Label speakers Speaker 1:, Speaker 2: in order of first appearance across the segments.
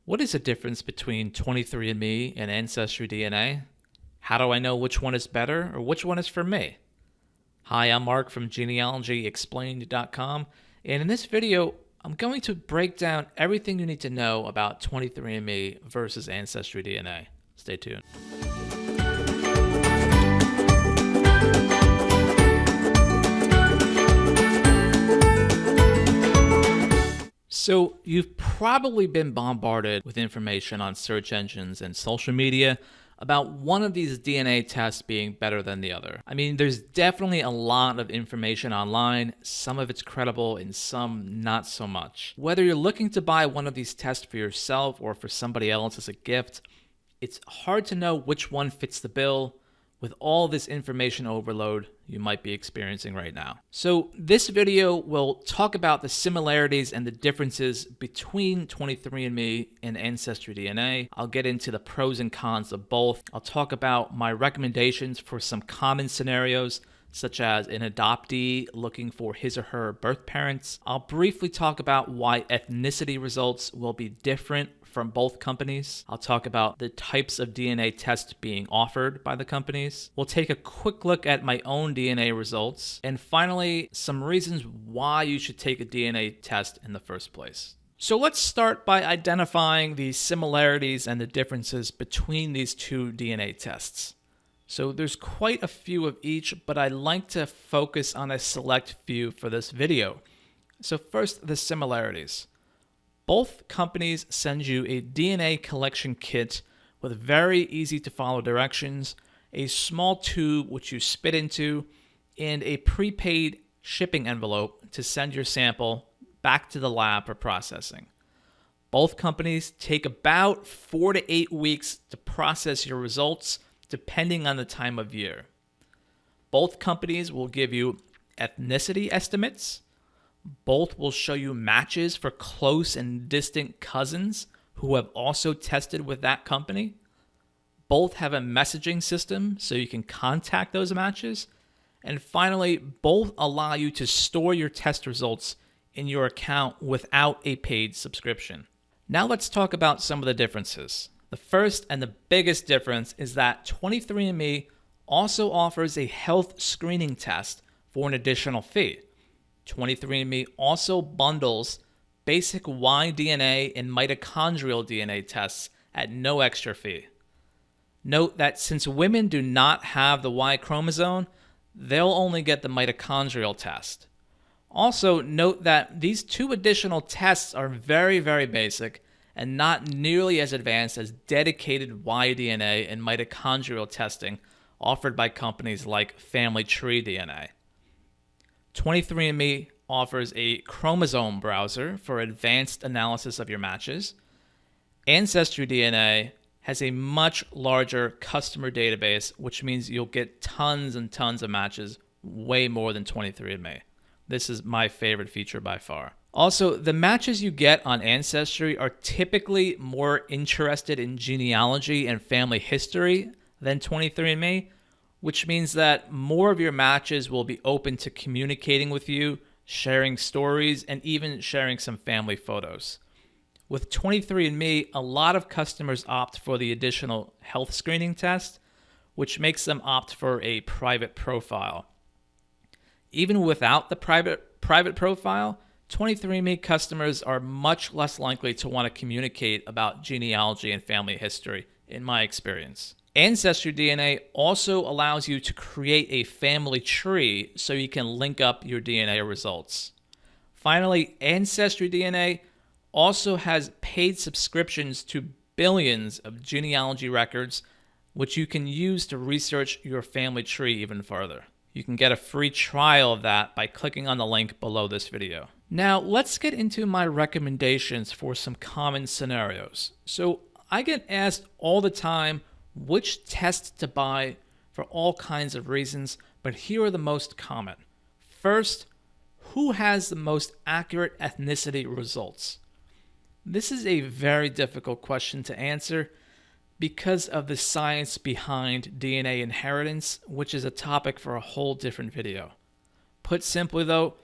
Speaker 1: What is the difference between 23andMe and Ancestry DNA? How do I know which one is better or which one is for me? Hi, I'm Marc from GenealogyExplained.com, and in this video, I'm going to break down everything you need to know about 23andMe versus Ancestry DNA. Stay tuned. So you've probably been bombarded with information on search engines and social media about one of these DNA tests being better than the other. I mean, there's definitely a lot of information online. Some of it's credible and some not so much. Whether you're looking to buy one of these tests for yourself or for somebody else as a gift, it's hard to know which one fits the bill with all this information overload you might be experiencing right now. So this video will talk about the similarities and the differences between 23andMe and Ancestry DNA. I'll get into the pros and cons of both. I'll talk about my recommendations for some common scenarios, such as an adoptee looking for his or her birth parents. I'll briefly talk about why ethnicity results will be different from both companies. I'll talk about the types of DNA tests being offered by the companies. We'll take a quick look at my own DNA results. And finally, some reasons why you should take a DNA test in the first place. So let's start by identifying the similarities and the differences between these two DNA tests. So there's quite a few of each, but I like to focus on a select few for this video. So first, the similarities. Both companies send you a DNA collection kit with very easy to follow directions, a small tube which you spit into, and a prepaid shipping envelope to send your sample back to the lab for processing. Both companies take about 4 to 8 weeks to process your results, depending on the time of year. Both companies will give you ethnicity estimates. Both will show you matches for close and distant cousins who have also tested with that company. Both have a messaging system so you can contact those matches. And finally, both allow you to store your test results in your account without a paid subscription. Now let's talk about some of the differences. The first and the biggest difference is that 23andMe also offers a health screening test for an additional fee. 23andMe also bundles basic Y-DNA and mitochondrial DNA tests at no extra fee. Note that since women do not have the Y chromosome, they'll only get the mitochondrial test. Also, note that these two additional tests are very, very basic and not nearly as advanced as dedicated Y-DNA and mitochondrial testing offered by companies like Family Tree DNA. 23andMe offers a chromosome browser for advanced analysis of your matches. Ancestry DNA has a much larger customer database, which means you'll get tons and tons of matches, way more than 23andMe. This is my favorite feature by far. Also, the matches you get on Ancestry are typically more interested in genealogy and family history than 23andMe, which means that more of your matches will be open to communicating with you, sharing stories, and even sharing some family photos. With 23andMe, a lot of customers opt for the additional health screening test, which makes them opt for a private profile. Even without the private profile, 23andMe customers are much less likely to want to communicate about genealogy and family history, in my experience. Ancestry DNA also allows you to create a family tree so you can link up your DNA results. Finally, Ancestry DNA also has paid subscriptions to billions of genealogy records, which you can use to research your family tree even further. You can get a free trial of that by clicking on the link below this video. Now, let's get into my recommendations for some common scenarios. So I get asked all the time which test to buy for all kinds of reasons, but here are the most common. First, who has the most accurate ethnicity results? This is a very difficult question to answer because of the science behind DNA inheritance, which is a topic for a whole different video. Put simply though,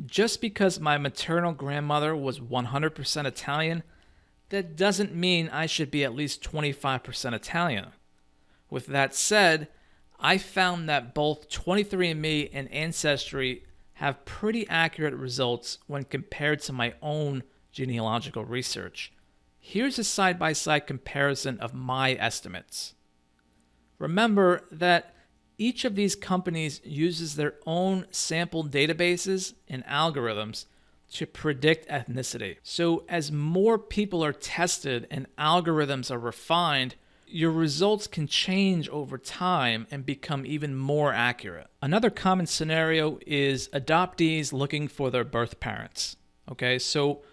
Speaker 1: just because my maternal grandmother was 100% Italian that doesn't mean I should be at least 25% Italian. With that said, I found that both 23andMe and Ancestry have pretty accurate results when compared to my own genealogical research. Here's a side-by-side comparison of my estimates. Remember that each of these companies uses their own sample databases and algorithms to predict ethnicity. So as more people are tested and algorithms are refined, your results can change over time and become even more accurate. Another common scenario is adoptees looking for their birth parents. Okay, so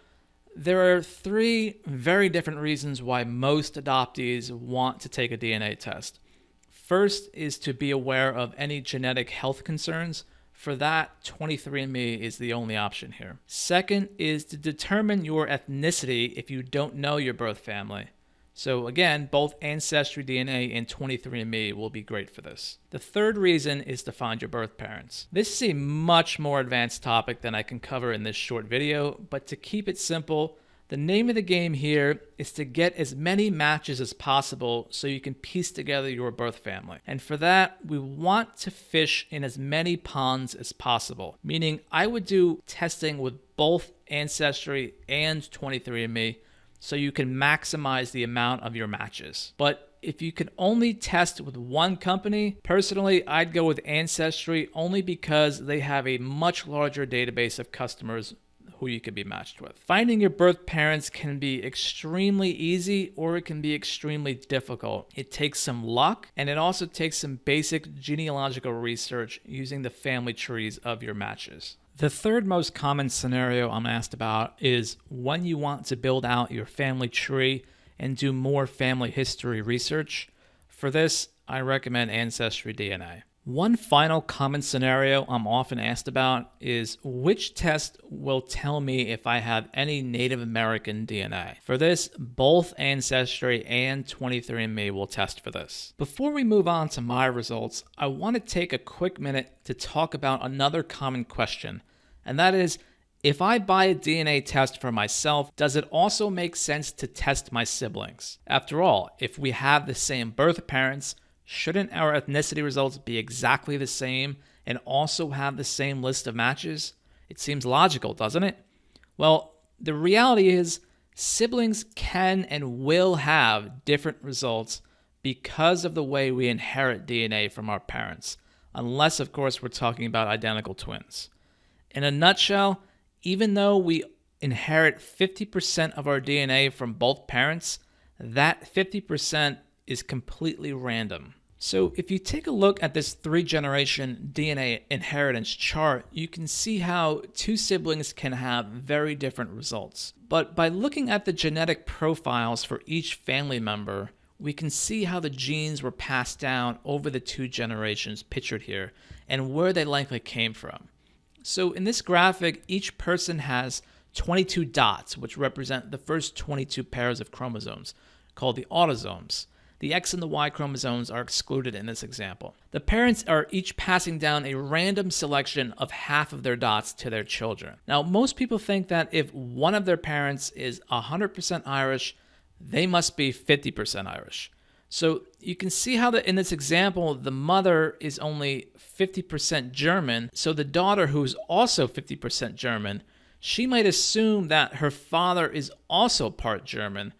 Speaker 1: there are three very different reasons why most adoptees want to take a DNA test. First is to be aware of any genetic health concerns. For that, 23andMe is the only option here. Second is to determine your ethnicity if you don't know your birth family. So again, both AncestryDNA and 23andMe will be great for this. The third reason is to find your birth parents. This is a much more advanced topic than I can cover in this short video, but to keep it simple, the name of the game here is to get as many matches as possible so you can piece together your birth family. And for that, we want to fish in as many ponds as possible, meaning I would do testing with both Ancestry and 23andMe so you can maximize the amount of your matches. But if you can only test with one company, personally, I'd go with Ancestry only because they have a much larger database of customers who you could be matched with. Finding your birth parents can be extremely easy or it can be extremely difficult. It takes some luck and it also takes some basic genealogical research using the family trees of your matches. The third most common scenario I'm asked about is when you want to build out your family tree and do more family history research. For this, I recommend AncestryDNA. One final common scenario I'm often asked about is which test will tell me if I have any Native American DNA. For this, both Ancestry and 23andMe will test for this. Before we move on to my results, I want to take a quick minute to talk about another common question, and that is, if I buy a DNA test for myself, does it also make sense to test my siblings? After all, if we have the same birth parents, shouldn't our ethnicity results be exactly the same and also have the same list of matches? It seems logical, doesn't it? Well, the reality is siblings can and will have different results because of the way we inherit DNA from our parents, unless, of course, we're talking about identical twins. In a nutshell, even though we inherit 50% of our DNA from both parents, that 50% is completely random. So if you take a look at this 3-generation DNA inheritance chart, you can see how two siblings can have very different results. But by looking at the genetic profiles for each family member, we can see how the genes were passed down over the 2 generations pictured here and where they likely came from. So in this graphic, each person has 22 dots, which represent the first 22 pairs of chromosomes, called the autosomes. The X and the Y chromosomes are excluded in this example. The parents are each passing down a random selection of half of their dots to their children. Now, most people think that if one of their parents is 100% Irish, they must be 50% Irish. So you can see how in this example, the mother is only 50% German, so the daughter, who's also 50% German, she might assume that her father is also part German,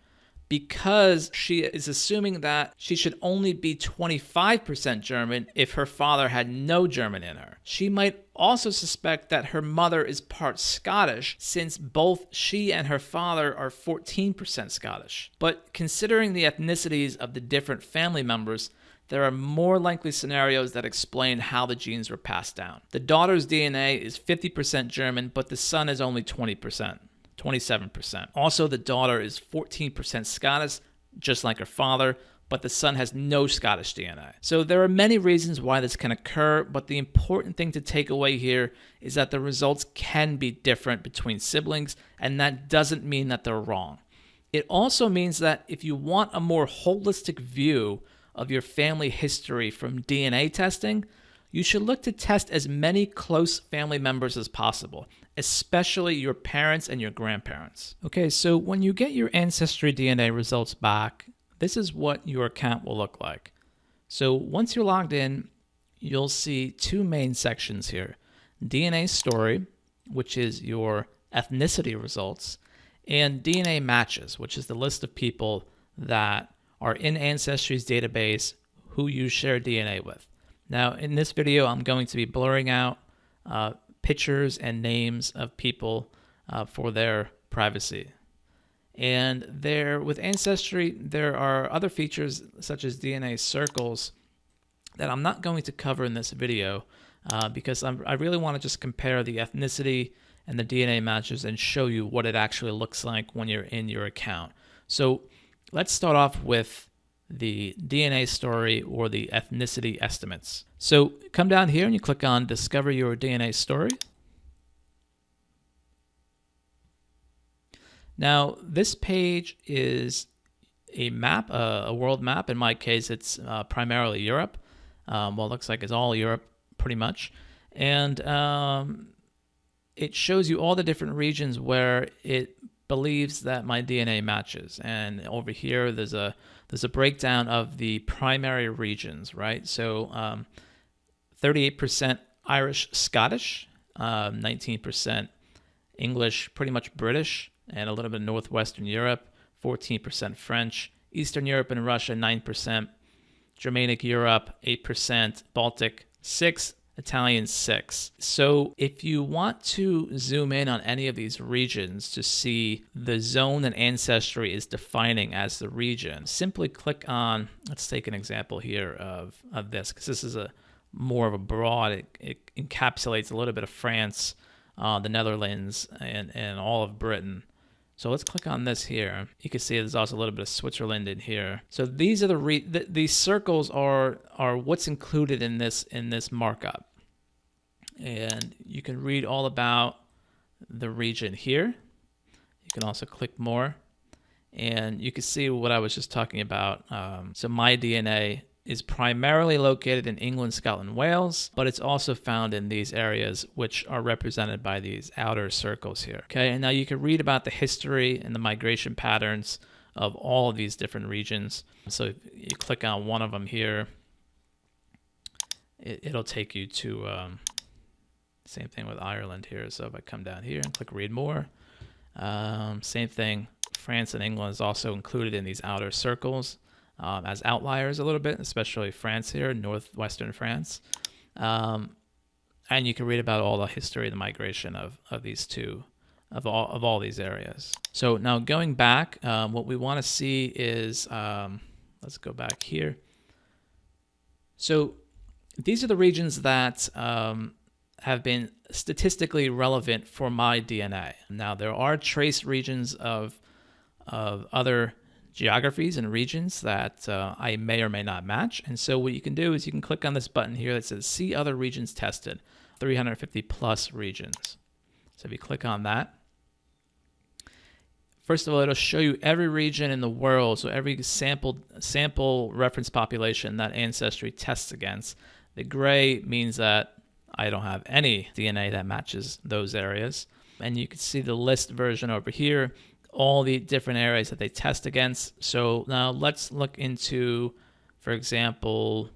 Speaker 1: because she is assuming that she should only be 25% German if her father had no German in her. She might also suspect that her mother is part Scottish, since both she and her father are 14% Scottish. But considering the ethnicities of the different family members, there are more likely scenarios that explain how the genes were passed down. The daughter's DNA is 50% German, but the son is only 27%. Also, the daughter is 14% Scottish, just like her father, but the son has no Scottish DNA. So there are many reasons why this can occur, but the important thing to take away here is that the results can be different between siblings, and that doesn't mean that they're wrong. It also means that if you want a more holistic view of your family history from DNA testing, you should look to test as many close family members as possible, especially your parents and your grandparents. Okay, so when you get your Ancestry DNA results back, this is what your account will look like. So once you're logged in, you'll see two main sections here. DNA Story, which is your ethnicity results, and DNA Matches, which is the list of people that are in Ancestry's database who you share DNA with. Now, in this video, I'm going to be blurring out pictures and names of people for their privacy. And with Ancestry, there are other features such as DNA circles that I'm not going to cover in this video because I really want to just compare the ethnicity and the DNA matches and show you what it actually looks like when you're in your account. So let's start off with the DNA Story or the ethnicity estimates. So come down here and you click on Discover Your DNA Story. Now this page is a map, a world map. In my case, it's primarily Europe. Well, it looks like it's all Europe pretty much. And it shows you all the different regions where it believes that my DNA matches. And over here, there's a breakdown of the primary regions, right? So 38% Irish, Scottish, 19% English, pretty much British, and a little bit of Northwestern Europe, 14% French, Eastern Europe and Russia, 9%, Germanic Europe, 8%, Baltic, 6%, Italian, 6%. So if you want to zoom in on any of these regions to see the zone that Ancestry is defining as the region, simply click on, let's take an example here of this, because this is more of a broad, it encapsulates a little bit of France, the Netherlands, and all of Britain. So let's click on this here. You can see there's also a little bit of Switzerland in here. So these are these circles are what's included in this markup. And you can read all about the region here. You can also click more, and you can see what I was just talking about. So my DNA is primarily located in England, Scotland, Wales, but it's also found in these areas which are represented by these outer circles here. Okay, and now you can read about the history and the migration patterns of all of these different regions. So if you click on one of them here, it'll take you to same thing with Ireland here. So if I come down here and click read more, same thing. France and England is also included in these outer circles as outliers a little bit, especially France here, northwestern France. And you can read about all the history of the migration of these two, of all these areas. So now going back, what we want to see is, let's go back here. So these are the regions that have been statistically relevant for my DNA. Now there are trace regions of other geographies and regions that I may or may not match. And so what you can do is you can click on this button here that says See Other Regions Tested, 350 plus regions. So if you click on that, first of all, it'll show you every region in the world, so every sample reference population that Ancestry tests against. The gray means that I don't have any DNA that matches those areas. And you can see the list version over here, all the different areas that they test against. So now let's look into, for example,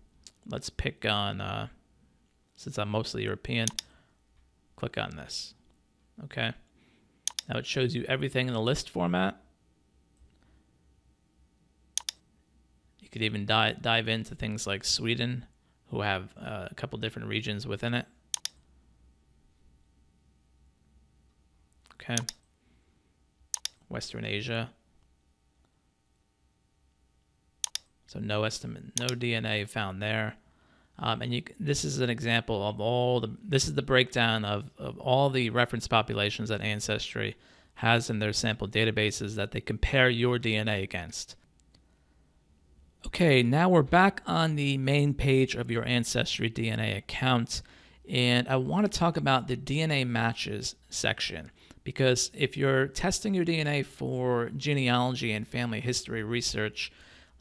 Speaker 1: let's pick on, since I'm mostly European, click on this. Okay. Now it shows you everything in the list format. You could even dive into things like Sweden, who have a couple different regions within it. Okay. Western Asia. So no estimate, no DNA found there. And this is an example of this is the breakdown of all the reference populations that Ancestry has in their sample databases that they compare your DNA against. Okay, now we're back on the main page of your Ancestry DNA account, and I want to talk about the DNA matches section, because if you're testing your DNA for genealogy and family history research,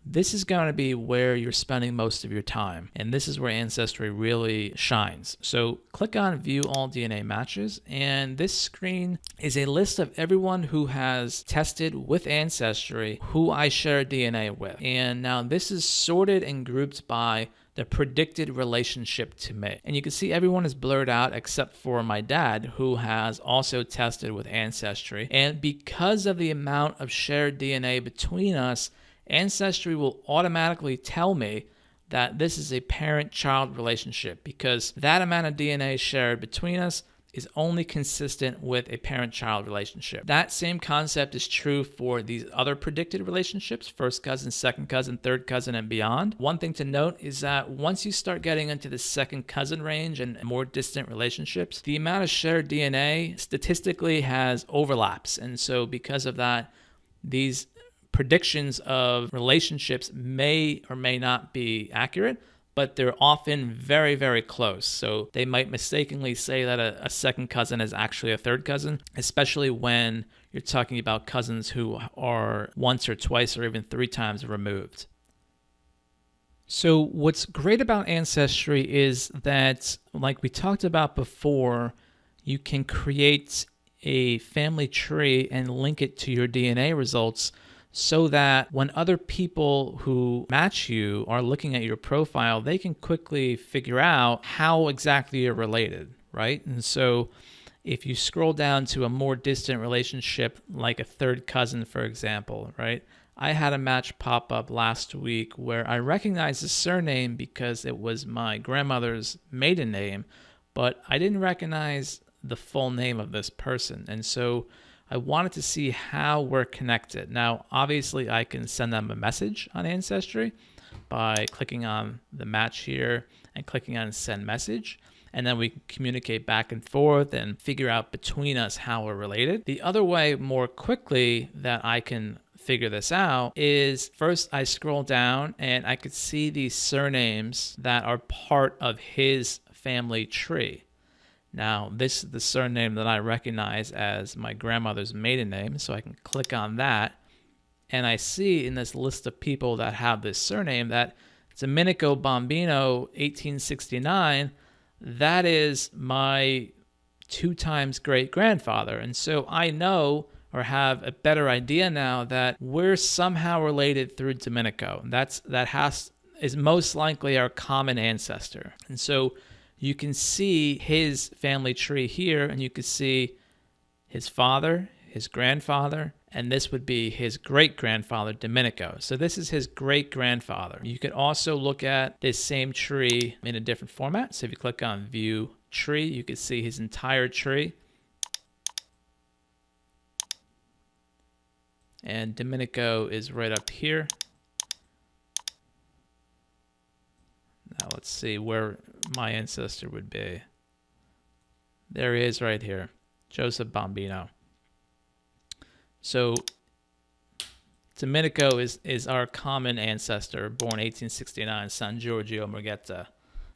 Speaker 1: this is going to be where you're spending most of your time. And this is where Ancestry really shines. So click on View All DNA Matches, and this screen is a list of everyone who has tested with Ancestry who I share DNA with. And now this is sorted and grouped by the predicted relationship to me. And you can see everyone is blurred out except for my dad, who has also tested with Ancestry. And because of the amount of shared DNA between us, Ancestry will automatically tell me that this is a parent-child relationship, because that amount of DNA shared between us is only consistent with a parent-child relationship. That same concept is true for these other predicted relationships, first cousin, second cousin, third cousin, and beyond. One thing to note is that once you start getting into the second cousin range and more distant relationships, the amount of shared DNA statistically has overlaps. And so because of that, these predictions of relationships may or may not be accurate, but they're often very, very close. So they might mistakenly say that a second cousin is actually a third cousin, especially when you're talking about cousins who are once or twice or even 3 times removed. So what's great about Ancestry is that, like we talked about before, you can create a family tree and link it to your DNA results, so that when other people who match you are looking at your profile, they can quickly figure out how exactly you're related, right? And so if you scroll down to a more distant relationship, like a third cousin, for example, right? I had a match pop up last week where I recognized the surname because it was my grandmother's maiden name, but I didn't recognize the full name of this person. And so I wanted to see how we're connected. Now, obviously, I can send them a message on Ancestry by clicking on the match here and clicking on Send Message. And then we can communicate back and forth and figure out between us how we're related. The other way, more quickly, that I can figure this out is first I scroll down and I could see these surnames that are part of his family tree. Now, this is the surname that I recognize as my grandmother's maiden name, so I can click on that, and I see in this list of people that have this surname that Domenico Bombino, 1869, that is my 2 times great-grandfather. And so I know, or have a better idea now, that we're somehow related through Domenico. Is most likely our common ancestor. And so you can see his family tree here, and you can see his father, his grandfather, and this would be his great-grandfather, Domenico. So this is his great-grandfather. You could also look at this same tree in a different format. So if you click on View Tree, you can see his entire tree. And Domenico is right up here. Now let's see where my ancestor would be. There he is right here, Joseph Bombino. So Domenico is our common ancestor, born 1869, San Giorgio Marghetta,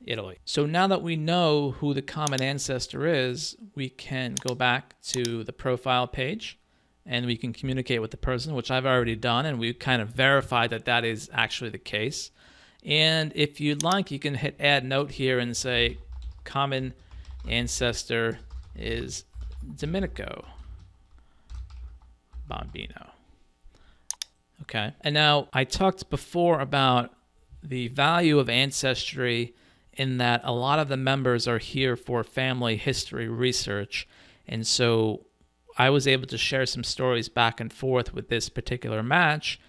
Speaker 1: Italy. So now that we know who the common ancestor is, we can go back to the profile page and we can communicate with the person, which I've already done, and we've kind of verified that that is actually the case. And if you'd like, you can hit Add Note here and say common ancestor is Domenico Bombino. Okay. And now I talked before about the value of Ancestry in that a lot of the members are here for family history research. And so I was able to share some stories back and forth with this particular match.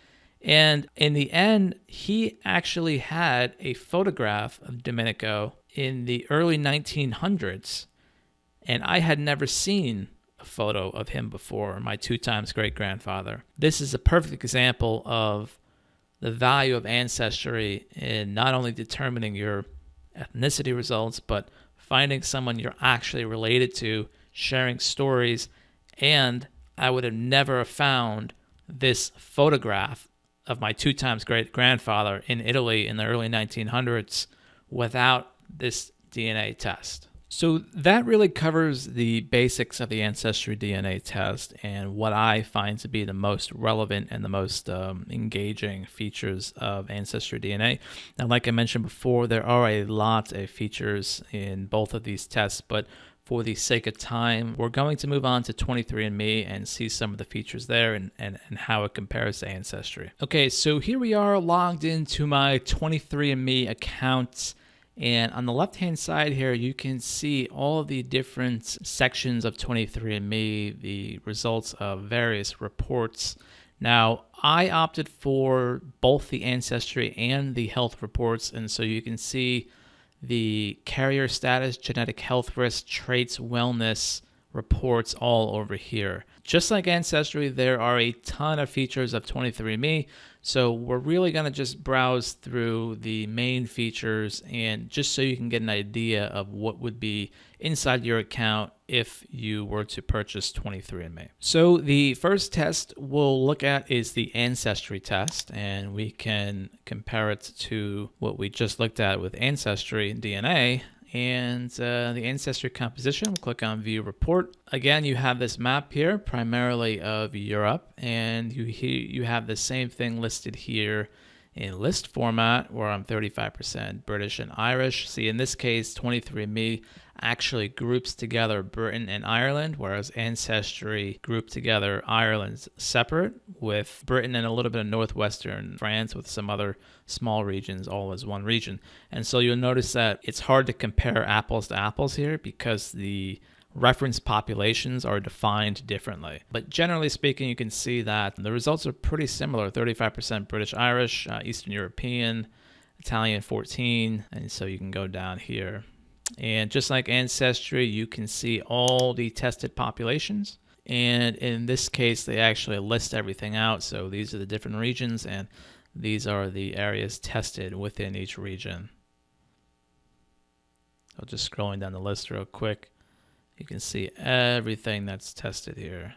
Speaker 1: And in the end, he actually had a photograph of Domenico in the early 1900s, and I had never seen a photo of him before, my 2 times great-grandfather. This is a perfect example of the value of Ancestry in not only determining your ethnicity results, but finding someone you're actually related to, sharing stories, and I would have never found this photograph of my 2 times great-grandfather in Italy in the early 1900s without this DNA test. So that really covers the basics of the Ancestry DNA test and what I find to be the most relevant and the most engaging features of Ancestry DNA. Now, like I mentioned before, there are a lot of features in both of these tests, but for the sake of time, we're going to move on to 23andMe and see some of the features there and how it compares to Ancestry. Okay, so here we are logged into my 23andMe account. And on the left-hand side here, you can see all the different sections of 23andMe, the results of various reports. Now, I opted for both the Ancestry and the health reports, and so you can see the carrier status, genetic health risk, traits, wellness reports all over here. Just like Ancestry, there are a ton of features of 23andMe, so we're really going to just browse through the main features and just so you can get an idea of what would be inside your account if you were to purchase 23andMe. So the first test we'll look at is the Ancestry test, and we can compare it to what we just looked at with Ancestry DNA. And the Ancestry composition, we'll click on View Report. Again, you have this map here, primarily of Europe, and you have the same thing listed here in list format, where I'm 35% British and Irish. See, in this case, 23andMe actually groups together Britain and Ireland, whereas Ancestry grouped together Ireland separate, with Britain and a little bit of northwestern France with some other small regions all as one region. And so you'll notice that it's hard to compare apples to apples here because the reference populations are defined differently. But generally speaking, you can see that the results are pretty similar. 35% British Irish, Eastern European, Italian 14, and so you can go down here. And just like Ancestry, you can see all the tested populations. And in this case, they actually list everything out. So these are the different regions, and these are the areas tested within each region. So just scrolling down the list real quick, you can see everything that's tested here.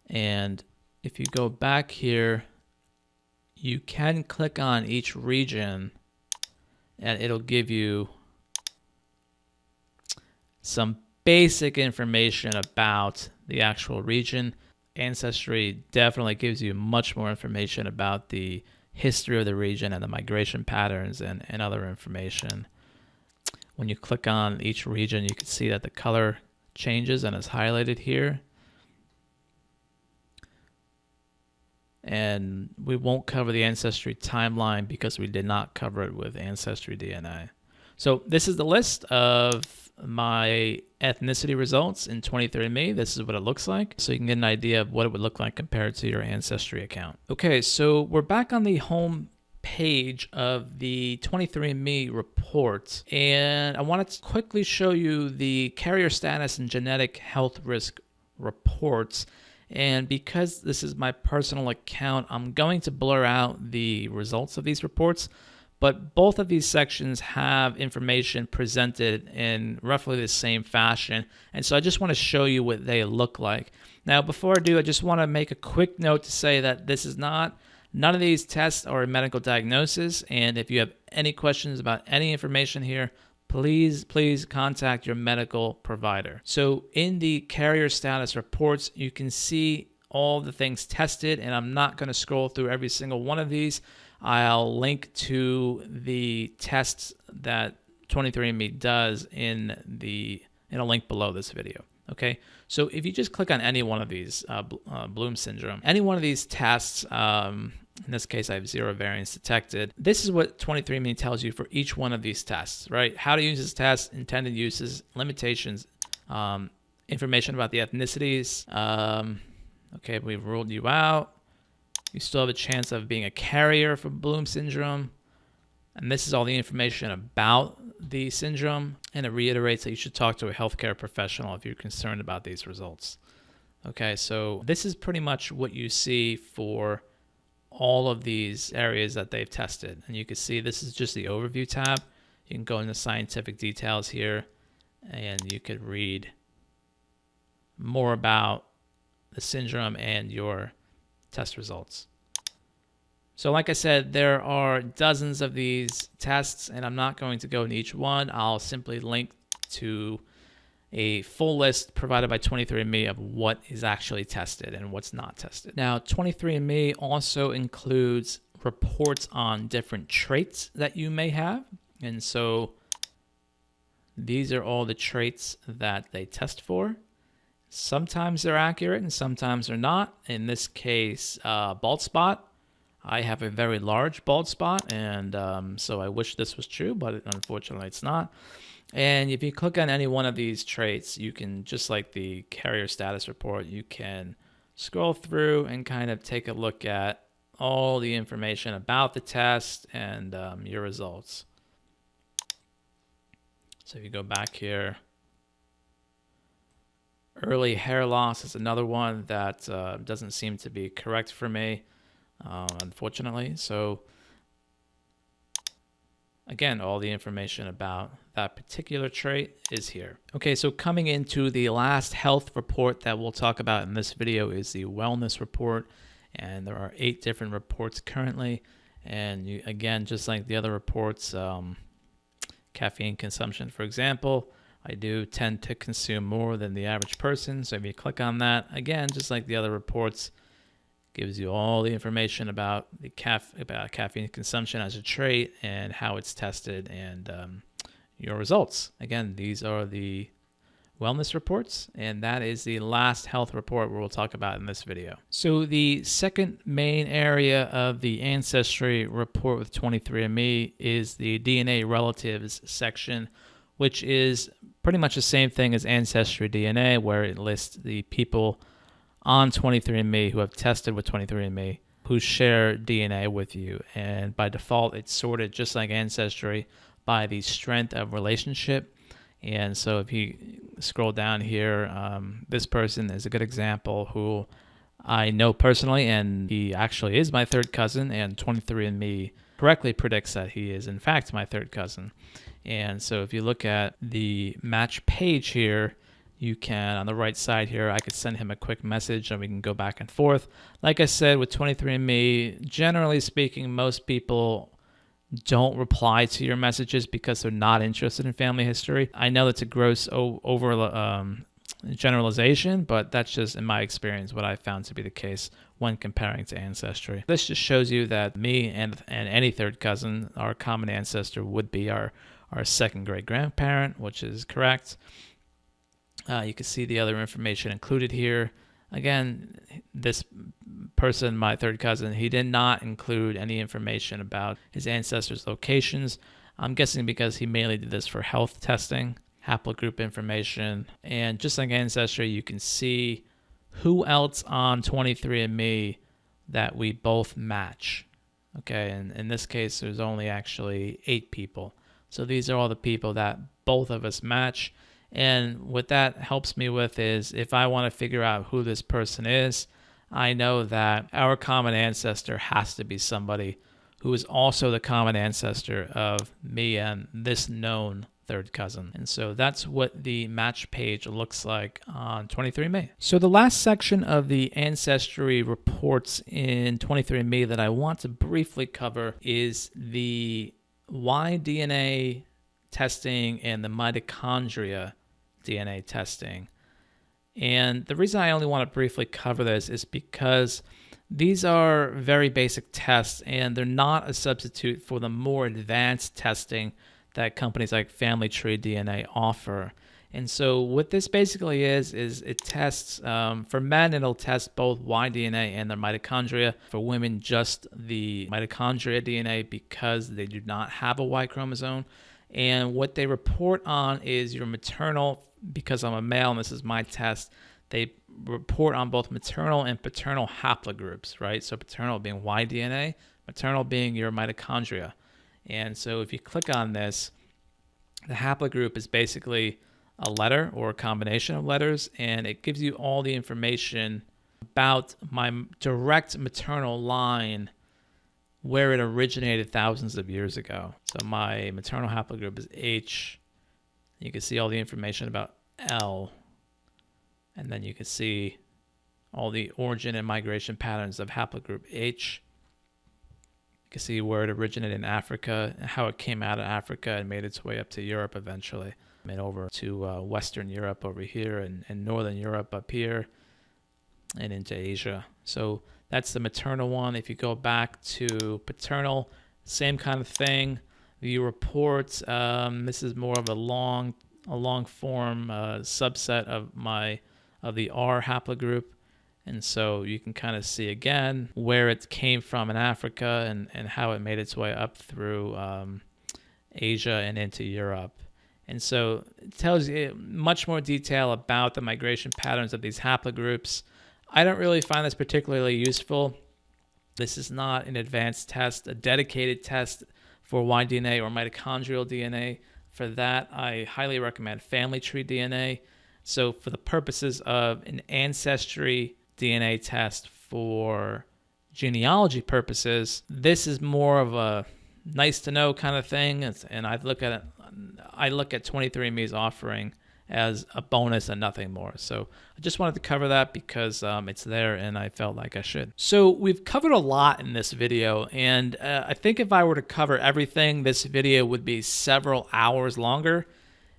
Speaker 1: And if you go back here, you can click on each region and it'll give you some basic information about the actual region. Ancestry definitely gives you much more information about the history of the region and the migration patterns and other information. When you click on each region, you can see that the color changes and is highlighted here. And we won't cover the Ancestry timeline because we did not cover it with Ancestry DNA. So this is the list of my ethnicity results in 23andMe. This is what it looks like. So you can get an idea of what it would look like compared to your Ancestry account. Okay, so we're back on the home page of the 23andMe report. And I wanted to quickly show you the carrier status and genetic health risk reports. And because this is my personal account, I'm going to blur out the results of these reports. But both of these sections have information presented in roughly the same fashion. And so I just want to show you what they look like. Now, before I do, I just want to make a quick note to say that this is none of these tests are a medical diagnosis. And if you have any questions about any information here, please contact your medical provider. So in the carrier status reports, you can see all the things tested, and I'm not going to scroll through every single one of these. I'll link to the tests that 23andMe does in a link below this video. Okay, so if you just click on any one of these, Bloom syndrome, any one of these tests, in this case, I have 0 variants detected. This is what 23andMe tells you for each one of these tests, right? How to use this test, intended uses, limitations, information about the ethnicities. Okay, we've ruled you out. You still have a chance of being a carrier for Bloom syndrome. And this is all the information about the syndrome. And it reiterates that you should talk to a healthcare professional if you're concerned about these results. Okay, so this is pretty much what you see for all of these areas that they've tested. And you can see this is just the overview tab. You can go into scientific details here and you could read more about the syndrome and your test results. So like I said, there are dozens of these tests, and I'm not going to go into each one. I'll simply link to a full list provided by 23andMe of what is actually tested and what's not tested. Now, 23andMe also includes reports on different traits that you may have. And so these are all the traits that they test for. Sometimes they're accurate and sometimes they're not. In this case, bald spot. I have a very large bald spot, and so I wish this was true, but unfortunately it's not. And if you click on any one of these traits, you can, just like the carrier status report, you can scroll through and kind of take a look at all the information about the test and your results. So if you go back here, early hair loss is another one that doesn't seem to be correct for me, unfortunately. So again, all the information about that particular trait is here. Okay, so coming into the last health report that we'll talk about in this video is the wellness report. And there are 8 different reports currently. And you, again, just like the other reports, caffeine consumption, for example, I do tend to consume more than the average person. So if you click on that, again, just like the other reports, gives you all the information about the caffeine consumption as a trait and how it's tested and your results. Again, these are the wellness reports, and that is the last health report we'll talk about in this video. So the second main area of the ancestry report with 23andMe is the DNA relatives section, which is pretty much the same thing as Ancestry DNA, where it lists the people on 23andMe who have tested with 23andMe who share DNA with you. And by default, it's sorted just like Ancestry by the strength of relationship. And so if you scroll down here, this person is a good example who I know personally, and he actually is my third cousin, and 23andMe correctly predicts that he is in fact my third cousin. And so if you look at the match page here, you can, on the right side here, I could send him a quick message and we can go back and forth. Like I said, with 23andMe, generally speaking, most people don't reply to your messages because they're not interested in family history. I know that's a gross generalization, but that's just, in my experience, what I found to be the case when comparing to Ancestry. This just shows you that me and any third cousin, our common ancestor would be our second great grandparent, which is correct. You can see the other information included here. Again, this person, my third cousin, he did not include any information about his ancestors' locations. I'm guessing because he mainly did this for health testing, haplogroup information, and just like Ancestry, you can see who else on 23andMe that we both match. Okay, and in this case, there's only actually 8 people. So these are all the people that both of us match. And what that helps me with is if I want to figure out who this person is, I know that our common ancestor has to be somebody who is also the common ancestor of me and this known third cousin. And so that's what the match page looks like on 23andMe. So the last section of the ancestry reports in 23andMe that I want to briefly cover is the Y-DNA testing and the mitochondria DNA testing. And the reason I only want to briefly cover this is because these are very basic tests and they're not a substitute for the more advanced testing that companies like Family Tree DNA offer. And so what this basically is it tests, for men, it'll test both Y-DNA and their mitochondria. For women, just the mitochondria DNA because they do not have a Y chromosome. And what they report on is your maternal, because I'm a male and this is my test, they report on both maternal and paternal haplogroups, right? So paternal being Y-DNA, maternal being your mitochondria. And so if you click on this, the haplogroup is basically a letter or a combination of letters, and it gives you all the information about my direct maternal line, where it originated thousands of years ago. So my maternal haplogroup is H. You can see all the information about L. And then you can see all the origin and migration patterns of haplogroup H. can see where it originated in Africa, how it came out of Africa and made its way up to Europe eventually, and over to Western Europe over here, and Northern Europe up here, and into Asia. So that's the maternal one. If you go back to paternal, same kind of thing. View reports. This is more of a long form subset of the R haplogroup. And so you can kind of see again where it came from in Africa and how it made its way up through Asia and into Europe. And so it tells you much more detail about the migration patterns of these haplogroups. I don't really find this particularly useful. This is not an advanced test, a dedicated test for Y-DNA or mitochondrial DNA. For that, I highly recommend family tree DNA. So for the purposes of an ancestry DNA test for genealogy purposes, this is more of a nice to know kind of thing. And I look at 23andMe's offering as a bonus and nothing more. So I just wanted to cover that because it's there and I felt like I should. So we've covered a lot in this video, and I think if I were to cover everything, this video would be several hours longer.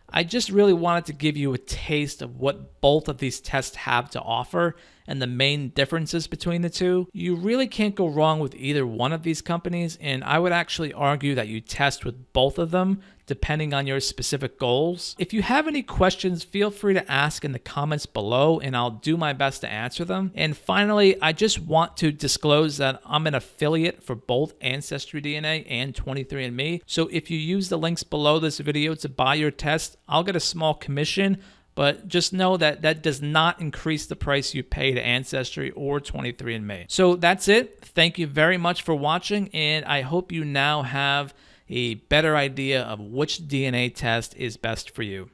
Speaker 1: I just really wanted to give you a taste of what both of these tests have to offer and the main differences between the two. You really can't go wrong with either one of these companies, and I would actually argue that you test with both of them depending on your specific goals. If you have any questions, feel free to ask in the comments below and I'll do my best to answer them. And finally, I just want to disclose that I'm an affiliate for both AncestryDNA and 23andMe. So if you use the links below this video to buy your test, I'll get a small commission, but just know that that does not increase the price you pay to Ancestry or 23andMe. So that's it. Thank you very much for watching, and I hope you now have a better idea of which DNA test is best for you.